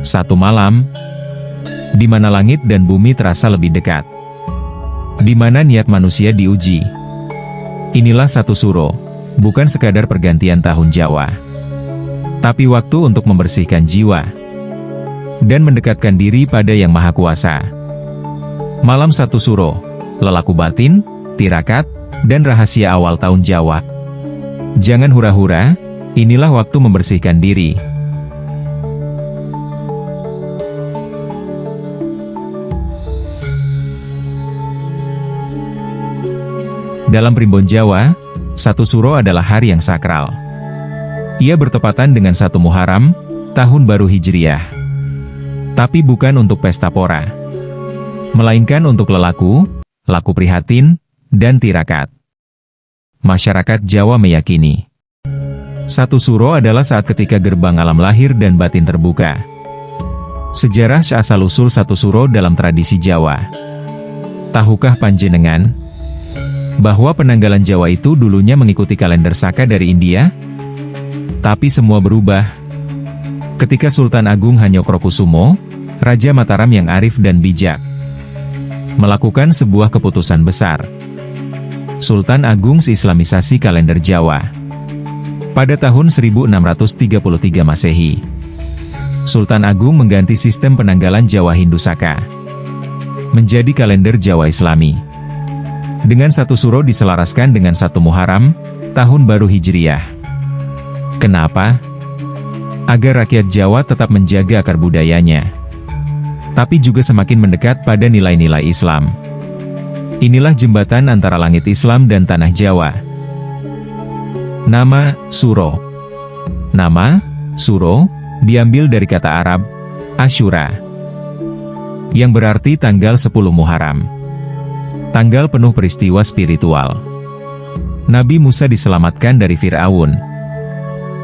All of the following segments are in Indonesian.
Satu malam, di mana langit dan bumi terasa lebih dekat. Di mana niat manusia diuji. Inilah satu suro, bukan sekadar pergantian tahun Jawa. Tapi waktu untuk membersihkan jiwa. Dan mendekatkan diri pada Yang Maha Kuasa. Malam satu suro, lelaku batin, tirakat, dan rahasia awal tahun Jawa. Jangan hura-hura, inilah waktu membersihkan diri. Dalam primbon Jawa, satu suro adalah hari yang sakral. Ia bertepatan dengan 1 Muharram, tahun baru Hijriah. Tapi bukan untuk pesta pora. Melainkan untuk lelaku, laku prihatin, dan tirakat. Masyarakat Jawa meyakini, satu suro adalah saat ketika gerbang alam lahir dan batin terbuka. Sejarah asal-usul satu suro dalam tradisi Jawa. Tahukah panjenengan bahwa penanggalan Jawa itu dulunya mengikuti kalender Saka dari India? Tapi semua berubah ketika Sultan Agung Hanyokrokusumo, Raja Mataram yang arif dan bijak, melakukan sebuah keputusan besar. Sultan Agung Islamisasi kalender Jawa. Pada tahun 1633 Masehi, Sultan Agung mengganti sistem penanggalan Jawa Hindu Saka menjadi kalender Jawa Islami. Dengan satu suro diselaraskan dengan 1 Muharram, tahun baru Hijriah. Kenapa? Agar rakyat Jawa tetap menjaga akar budayanya, tapi juga semakin mendekat pada nilai-nilai Islam. Inilah jembatan antara langit Islam dan tanah Jawa. Nama, suro. Nama, suro, diambil dari kata Arab, Asyura, yang berarti tanggal 10 Muharram. Tanggal penuh peristiwa spiritual. Nabi Musa diselamatkan dari Fir'aun.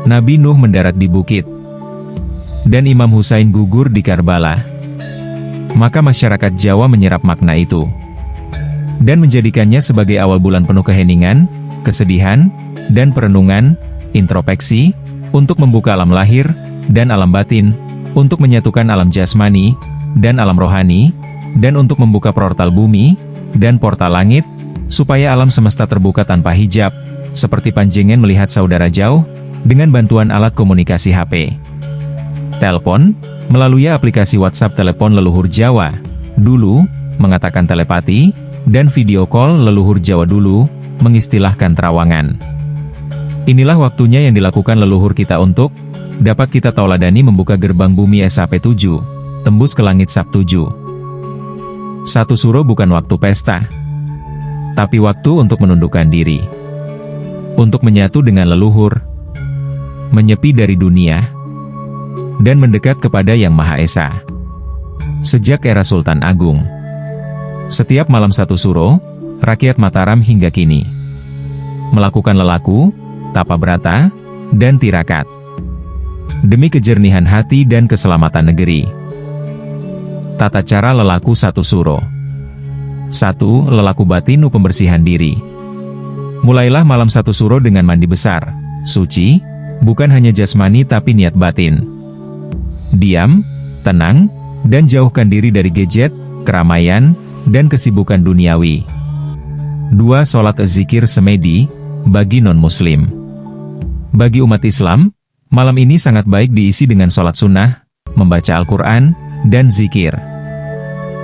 Nabi Nuh mendarat di bukit. Dan Imam Husain gugur di Karbala. Maka masyarakat Jawa menyerap makna itu. Dan menjadikannya sebagai awal bulan penuh keheningan, kesedihan, dan perenungan, introspeksi, untuk membuka alam lahir, dan alam batin, untuk menyatukan alam jasmani, dan alam rohani, dan untuk membuka portal bumi, dan portal langit, supaya alam semesta terbuka tanpa hijab, seperti panjenengan melihat saudara jauh, dengan bantuan alat komunikasi HP. Telepon, melalui aplikasi WhatsApp telepon leluhur Jawa, dulu, mengatakan telepati, dan video call leluhur Jawa dulu, mengistilahkan terawangan. Inilah waktunya yang dilakukan leluhur kita untuk, dapat kita tauladani membuka gerbang bumi SAP7, tembus ke langit SAP7. Satu suro bukan waktu pesta, tapi waktu untuk menundukkan diri. Untuk menyatu dengan leluhur, menyepi dari dunia, dan mendekat kepada Yang Maha Esa. Sejak era Sultan Agung, setiap malam satu suro, rakyat Mataram hingga kini melakukan lelaku, tapa brata, dan tirakat demi kejernihan hati dan keselamatan negeri. Tata cara lelaku satu suro. 1. Lelaku batinu pembersihan diri. Mulailah malam satu suro dengan mandi besar, suci, bukan hanya jasmani tapi niat batin. Diam, tenang, dan jauhkan diri dari gadget, keramaian, dan kesibukan duniawi. 2. Sholat zikir semedi, bagi non-muslim. Bagi umat Islam, malam ini sangat baik diisi dengan sholat sunnah, membaca Al-Quran, dan zikir.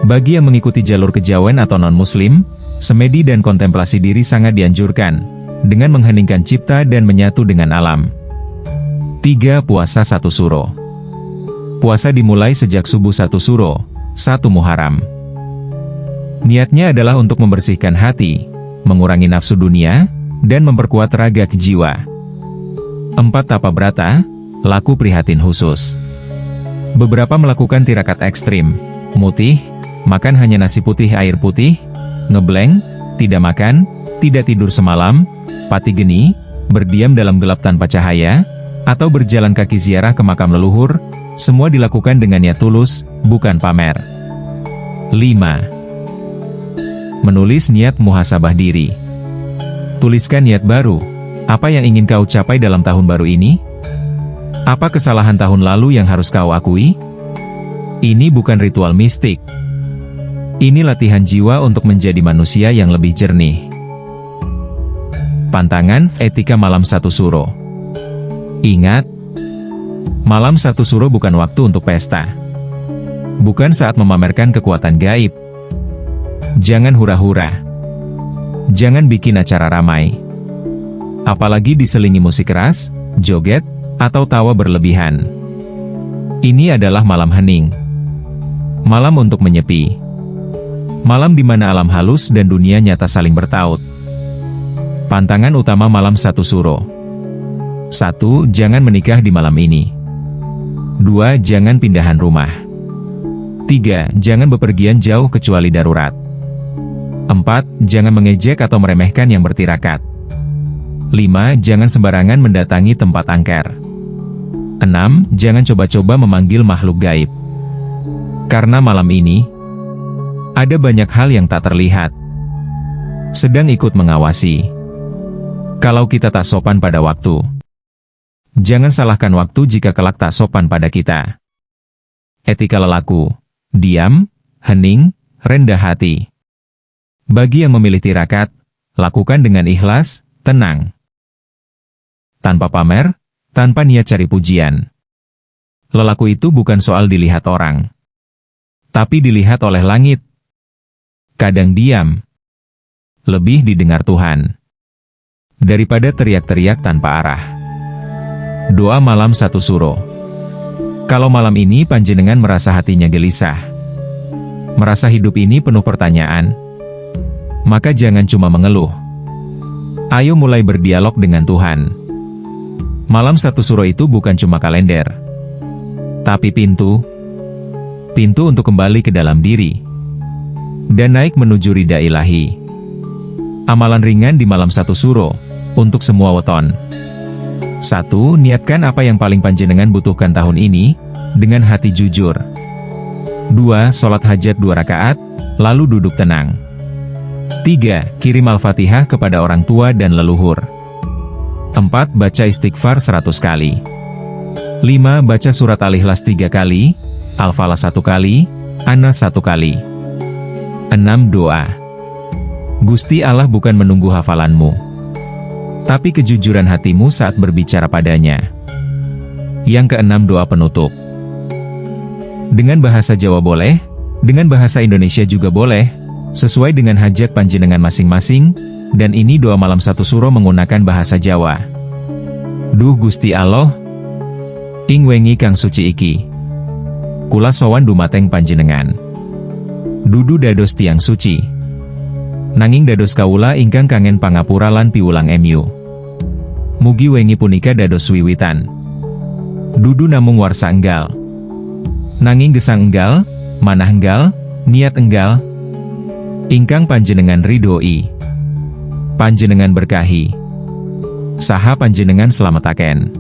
Bagi yang mengikuti jalur kejawen atau non-muslim, semedi dan kontemplasi diri sangat dianjurkan, dengan mengheningkan cipta dan menyatu dengan alam. 3. Puasa satu suro. Puasa dimulai sejak subuh satu suro, 1 Muharram. Niatnya adalah untuk membersihkan hati, mengurangi nafsu dunia, dan memperkuat raga jiwa. 4. Tapa brata, laku prihatin khusus. Beberapa melakukan tirakat ekstrim, mutih, makan hanya nasi putih air putih, ngeblank, tidak makan, tidak tidur semalam, pati geni, berdiam dalam gelap tanpa cahaya, atau berjalan kaki ziarah ke makam leluhur, semua dilakukan dengan niat tulus, bukan pamer. 5. Menulis niat muhasabah diri. Tuliskan niat baru, apa yang ingin kau capai dalam tahun baru ini? Apa kesalahan tahun lalu yang harus kau akui? Ini bukan ritual mistik. Ini latihan jiwa untuk menjadi manusia yang lebih jernih. Pantangan etika malam 1 suro. Ingat, malam 1 suro bukan waktu untuk pesta. Bukan saat memamerkan kekuatan gaib. Jangan hura-hura. Jangan bikin acara ramai. Apalagi diselingi musik keras, joget, atau tawa berlebihan. Ini adalah malam hening. Malam untuk menyepi. Malam di mana alam halus dan dunia nyata saling bertaut. Pantangan utama malam 1 suro. 1. Jangan menikah di malam ini. 2. Jangan pindahan rumah. 3. Jangan bepergian jauh kecuali darurat. 4. Jangan mengejek atau meremehkan yang bertirakat. 5. Jangan sembarangan mendatangi tempat angker. 6. Jangan coba-coba memanggil makhluk gaib. Karena malam ini, ada banyak hal yang tak terlihat, sedang ikut mengawasi. Kalau kita tak sopan pada waktu, jangan salahkan waktu jika kelak tak sopan pada kita. Etika lelaku, diam, hening, rendah hati. Bagi yang memilih tirakat, lakukan dengan ikhlas, tenang. Tanpa pamer, tanpa niat cari pujian. Lelaku itu bukan soal dilihat orang, tapi dilihat oleh langit. Kadang diam, lebih didengar Tuhan, daripada teriak-teriak tanpa arah. Doa malam 1 suro. Kalau malam ini panjenengan merasa hatinya gelisah, merasa hidup ini penuh pertanyaan, maka jangan cuma mengeluh. Ayo mulai berdialog dengan Tuhan. Malam 1 suro itu bukan cuma kalender, tapi pintu untuk kembali ke dalam diri, dan naik menuju ridha ilahi. Amalan ringan di malam 1 suro, untuk semua weton. 1. Niatkan apa yang paling panjenengan butuhkan tahun ini, dengan hati jujur. 2. Sholat hajat 2 rakaat, lalu duduk tenang. 3. Kirim Al-Fatihah kepada orang tua dan leluhur. 4. Baca istighfar 100 kali. 5. Baca surat Al-Ikhlas 3 kali, Al-Falah 1 kali, An-Nas 1 kali. 6. Doa. Gusti Allah bukan menunggu hafalanmu, tapi kejujuran hatimu saat berbicara padanya. Yang keenam, doa penutup. Dengan bahasa Jawa boleh, dengan bahasa Indonesia juga boleh, sesuai dengan hajat panjenengan masing-masing, dan ini doa malam 1 suro menggunakan bahasa Jawa. Duh Gusti Allah, ing wengi kang suci iki, kula sowan dumateng panjenengan. Dudu dados tiang suci, nanging dados kawula ingkang kangen pangapura lan piwulang MU. Mugi wengi punika dados wiwitan. Dudu namung warsa enggal, nanging gesang enggal, manah enggal, niat enggal, ingkang panjenengan ridhoi. Panjenengan berkahi, saha panjenengan slametaken.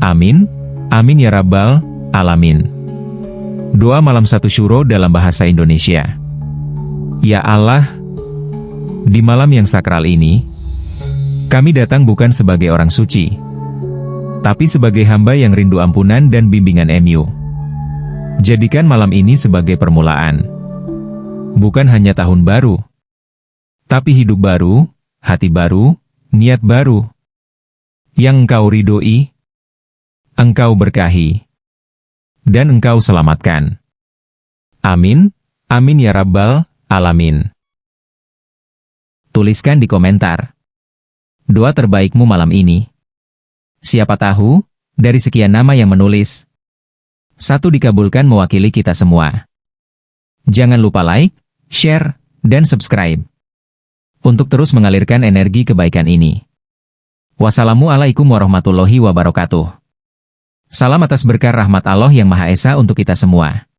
Amin, amin ya rabbal alamin. Doa malam 1 syuro dalam bahasa Indonesia. Ya Allah, di malam yang sakral ini, kami datang bukan sebagai orang suci, tapi sebagai hamba yang rindu ampunan dan bimbingan MU. Jadikan malam ini sebagai permulaan. Bukan hanya tahun baru, tapi hidup baru, hati baru, niat baru. Yang Engkau ridhoi, Engkau berkahi, dan Engkau selamatkan. Amin, amin ya rabbal alamin. Tuliskan di komentar doa terbaikmu malam ini. Siapa tahu, dari sekian nama yang menulis, satu dikabulkan mewakili kita semua. Jangan lupa like, share, dan subscribe untuk terus mengalirkan energi kebaikan ini. Wassalamualaikum warahmatullahi wabarakatuh. Salam atas berkah rahmat Allah yang Maha Esa untuk kita semua.